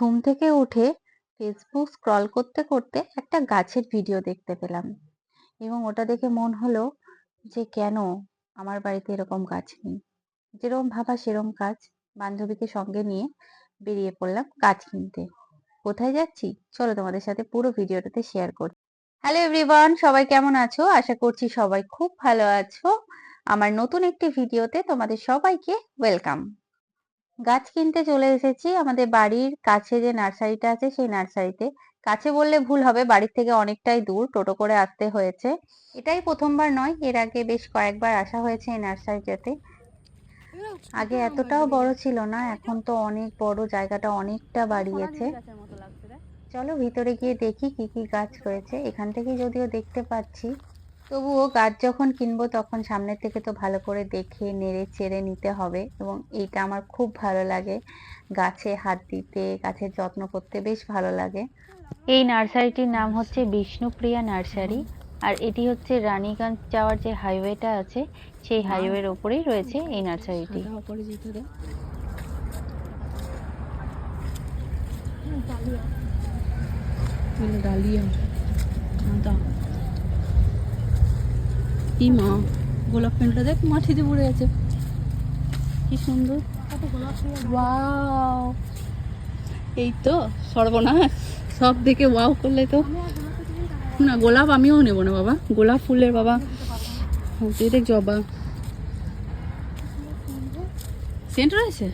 ঘুম থেকে উঠে ফেসবুক স্ক্রল করতে করতে একটা গাছের ভিডিও দেখতে পেলাম এবং ওটা দেখে মন হলো যে কেন আমার বাড়িতে এরকম গাছ নেই। যেরকম ভাবা সেরকম কাজ। বান্ধবীকে সঙ্গে নিয়ে বেরিয়ে পড়লাম গাছ কিনতে। কোথায় যাচ্ছি চলো তোমাদের সাথে পুরো ভিডিওটাতে শেয়ার করি। হ্যালো এভরিওয়ান, সবাই কেমন আছো? আশা করছি সবাই খুব ভালো আছো। আমার নতুন একটি ভিডিওতে তোমাদের সবাইকে ওয়েলকাম। গাছ কিনতে চলে এসেছি আমাদের বাড়ির কাছে যে নার্সারিটা আছে সেই নার্সারিতে। কাছে বললে ভুল হবে, বাড়ির থেকে অনেকটাই দূর, টোটো করে আসতে হয়েছে। এটাই প্রথমবার নয়, এর আগে বেশ কয়েকবার আসা হয়েছে এই নার্সারিটাতে। আগে এতটাও বড় ছিল না, এখন তো অনেক বড়, জায়গাটা অনেকটা বাড়িয়েছে। চলো ভিতরে গিয়ে দেখি কি কি গাছ রয়েছে। এখান থেকে যদিও দেখতে পাচ্ছি, তবুও গাছ যখন কিনবো তখন সামনের থেকে তো ভালো করে দেখে নেড়ে চেড়ে নিতে হবে। এবং এইটা আমার খুব ভালো লাগে, গাছে হাত দিতে, গাছের যত্ন করতে বেশ ভালো লাগে। এই নার্সারিটির নাম হচ্ছে বিষ্ণুপ্রিয়া নার্সারি। আর এটি হচ্ছে রানীগঞ্জ যাওয়ার যে হাইওয়েটা আছে সেই হাইওয়ের ওপরেই রয়েছে এই নার্সারিটি। ডালিয়া আদা কি মা, গোলাপ ফুলটা দেখ মাটিতে পড়ে আছে, কি সুন্দর। ওয়াও, এই তো সর্বনাশ, সব দেখে ওয়াও করলে তো না। গোলাপ আমিও নেব না বাবা, গোলাপ ফুলের বাবা দেখ, জবা সেন্ট রয়েছে,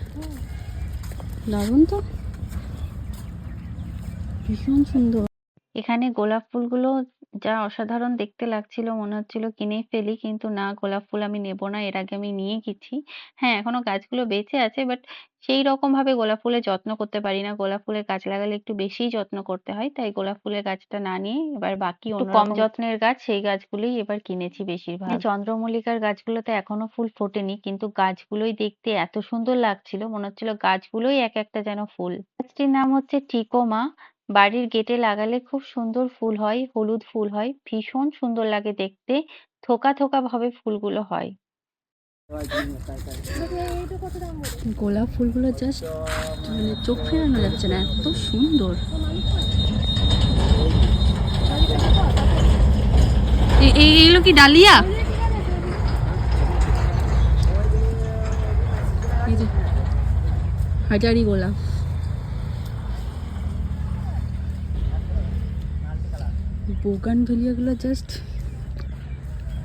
দারুণ তো, ভীষণ সুন্দর। এখানে গোলাপ ফুলগুলো যা অসাধারণ দেখতে লাগছিল, মনে হচ্ছিল কিনেই ফেলি, কিন্তু না, গোলাপ ফুল আমি নেব না, এর আগে আমি নিয়ে গেছি। হ্যাঁ, এখনো গাছগুলো বেঁচে আছে, বাট সেই রকম ভাবে গোলাপ ফুলের যত্ন করতে পারি না। গোলাপ ফুলের গাছ লাগালে একটু বেশিই যত্ন করতে হয়, তাই গোলাপ ফুলের গাছটা না নিয়ে এবার বাকি একটু কম যত্নের গাছ, সেই গাছগুলোই এবার কিনেছি বেশিরভাগ। চন্দ্রমল্লিকার গাছগুলোতে এখনো ফুল ফোটেনি, কিন্তু গাছগুলোই দেখতে এত সুন্দর লাগছিল, মনে হচ্ছিল গাছগুলোই এক একটা যেন ফুল। গাছটির নাম হচ্ছে টিকোমা। বাড়ির গেটে লাগালে খুব সুন্দর ফুল হয়, হলুদ ফুল হয়, ভীষণ সুন্দর লাগে দেখতে। থোকা থোকা ভাবে ফুলগুলো হয়। গোলাপ ফুলগুলো জাস্ট মানে চোখ ফেরানো যাচ্ছে না, এত সুন্দর। এইগুলো কি ডালিয়া? হাজারি গোলাপ, বোগানভেলিয়াগুলো জাস্ট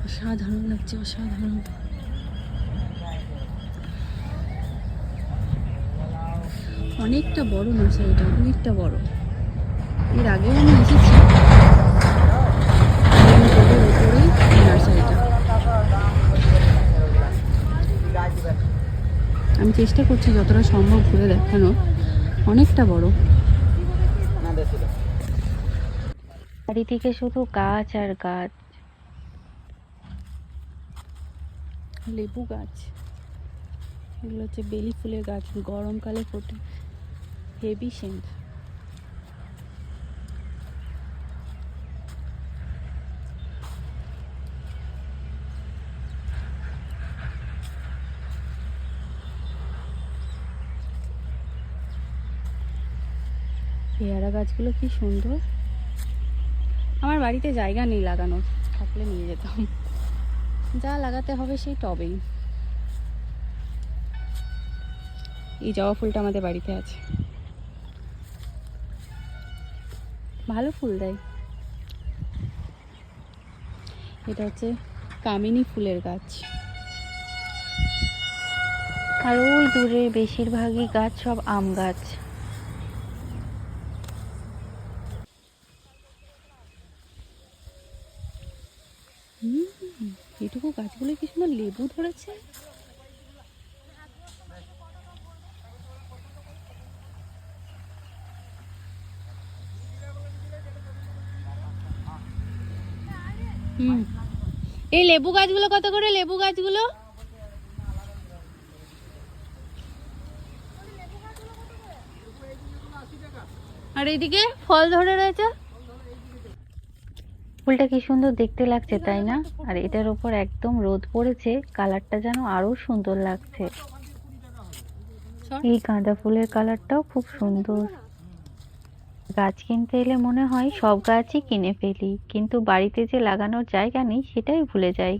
অসাধারণ লাগছে, অসাধারণ। অনেকটা বড় নার্সারিটা, অনেকটা বড়। এর আগেও আমি এসেছি উপরেই নার্সারিটা। আমি চেষ্টা করছি যতটা সম্ভব ঘুরে দেখানো, অনেকটা বড়। চারিদিকে শুধু গাছ আর গাছ। লেবু গাছ, এগুলো হচ্ছে বেলি ফুলের গাছ, গরমকালে ফোটে, হেভি সেন্ট। পেয়ারা গাছগুলো কি সুন্দর। আমার বাড়িতে জায়গা নেই লাগানো, থাকলে নিয়ে যেতাম। যা লাগাতে হবে সেই টবেই। এই জবা ফুলটা আমাদের বাড়িতে আছে, ভালো ফুল দেয়। এটা হচ্ছে কামিনী ফুলের গাছ। আর ওই দূরে বেশিরভাগই গাছ সব আম গাছ। এটুকু গাছগুলো কি সুন্দর লেবু ধরেছে। এই লেবু গাছগুলো কত করে? লেবু গাছগুলো আর এইদিকে ফল ধরে রয়েছে। ফুলটা কি সুন্দর দেখতে লাগছে, তাই না? আর এটার উপর একদম রোদ পড়েছে, কালারটা যেন আরো সুন্দর লাগছে। এই গাঁদা ফুলের কালারটাও খুব সুন্দর। গাছ কিনতে এলে মনে হয় সব গাছই কিনে ফেলি, কিন্তু বাড়িতে যে লাগানোর জায়গা নেই সেটাই ভুলে যাই।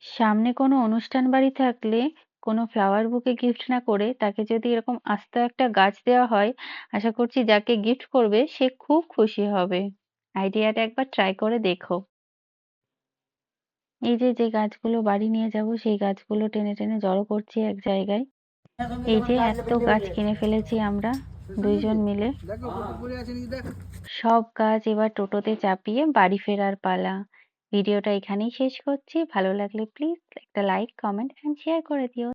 সামনে কোনো অনুষ্ঠান বাড়ি থাকলে কোনো ফ্লাওয়ার বুকে গিফট না করে তাকে যদি এরকম আস্ত একটা গাছ দেওয়া হয়, আশা করছি যাকে গিফট করবে সে খুব খুশি হবে। আইডিয়াটা একবার ট্রাই করে দেখো। এই যে যে গাছগুলো বাড়ি নিয়ে যাব সেই গাছগুলো টেনে টেনে জড়ো করছি এক জায়গায়। এই যে এত গাছ কিনে ফেলেছি আমরা দুইজন মিলে। সব গাছ এবার টোটোতে চাপিয়ে বাড়ি ফেরার পালা। ভিডিওটা এখানেই শেষ করছি। ভালো লাগলে প্লিজ একটা লাইক, কমেন্ট এন্ড শেয়ার করে দিও।